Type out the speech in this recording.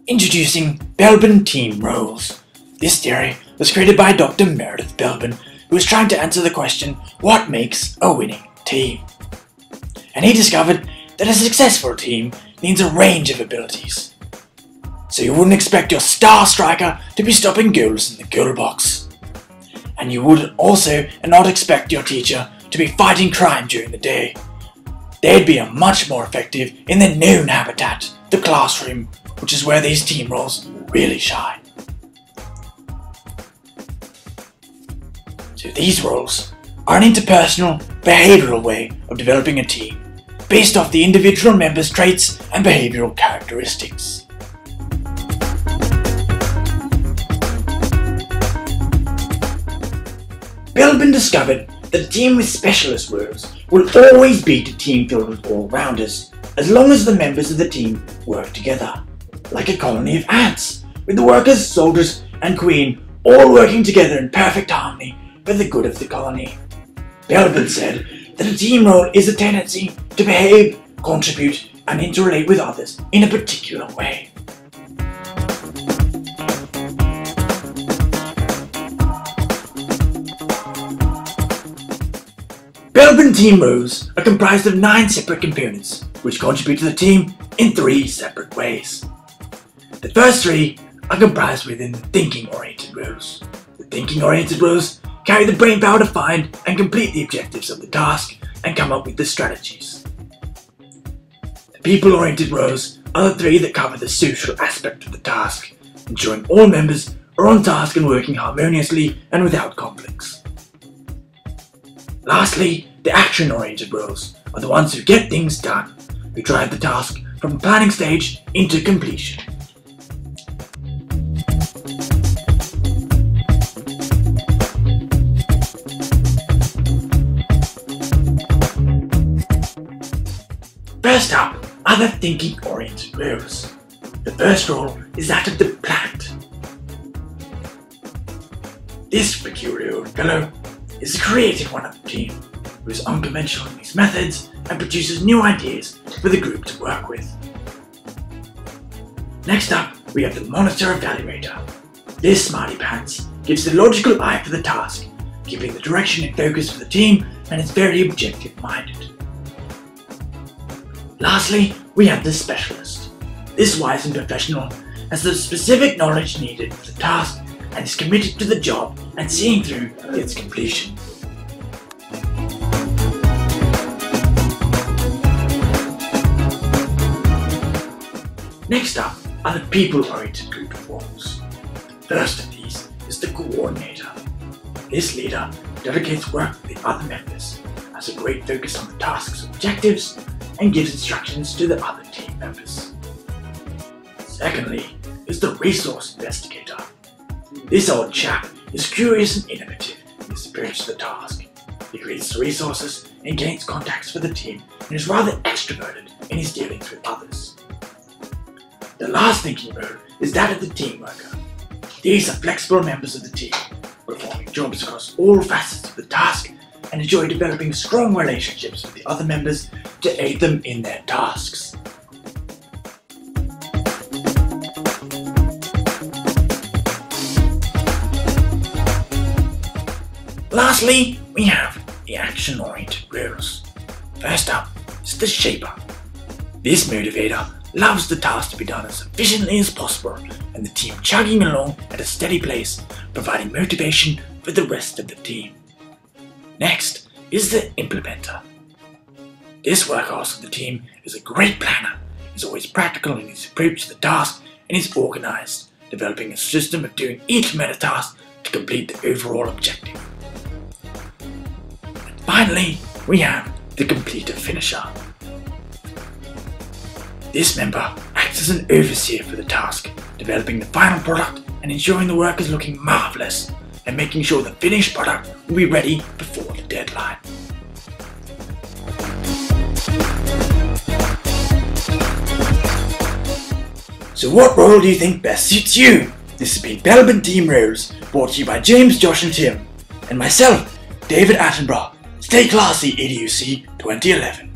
Introducing Belbin team roles. This theory was created by Dr. Meredith Belbin, who was trying to answer the question, what makes a winning team? And he discovered that a successful team needs a range of abilities. So you wouldn't expect your star striker to be stopping goals in the goal box. And you would also not expect your teacher to be fighting crime during the day. They'd be much more effective in their known habitat, the classroom, which is where these team roles really shine. So these roles are an interpersonal, behavioural way of developing a team, based off the individual members' traits and behavioural characteristics. Belbin discovered that a team with specialist roles will always beat a team filled with all-rounders, as long as the members of the team work together, like a colony of ants, with the workers, soldiers and queen all working together in perfect harmony for the good of the colony. Belbin said that a team role is a tendency to behave, contribute and interrelate with others in a particular way. Belbin team roles are comprised of 9 separate components, which contribute to the team in 3 separate ways. The first 3 are comprised within the thinking-oriented roles. The thinking-oriented roles carry the brain power to find and complete the objectives of the task and come up with the strategies. The people-oriented roles are the 3 that cover the social aspect of the task, ensuring all members are on task and working harmoniously and without conflicts. Lastly, the action-oriented roles are the ones who get things done, who drive the task from the planning stage into completion. First up are the thinking-oriented roles. The first role is that of the plant. This peculiar fellow is the creative one of the team, who is unconventional in his methods and produces new ideas for the group to work with. Next up, we have the monitor evaluator. This smarty pants gives the logical eye for the task, keeping the direction and focus for the team, and is very objective-minded. Lastly, we have the specialist. This wise and professional has the specific knowledge needed for the task and is committed to the job and seeing through its completion. Next up are the people-oriented group of roles. First of these is the coordinator. This leader delegates work to the other members, has a great focus on the task's objectives, and gives instructions to the other team members. Secondly is the resource investigator. This old chap is curious and innovative in his approach to the task. He creates the resources and gains contacts for the team and is rather extroverted in his dealings with others. The last thinking role is that of the team worker. These are flexible members of the team, performing jobs across all facets of the task and enjoy developing strong relationships with the other members to aid them in their tasks. Lastly, we have the action-oriented roles. First up is the shaper. This motivator loves the task to be done as efficiently as possible and the team chugging along at a steady pace, providing motivation for the rest of the team. Next is the implementer. This workhorse of the team is a great planner, is always practical in his approach to the task and is organised, developing a system of doing each meta task to complete the overall objective. And finally, we have the completer finisher. This member acts as an overseer for the task, developing the final product and ensuring the work is looking marvellous and making sure the finished product will be ready before the deadline. So what role do you think best suits you? This has been Belbin Team Roles, brought to you by James, Josh and Tim, and myself, David Attenborough, Stay classy, EDUC 2011.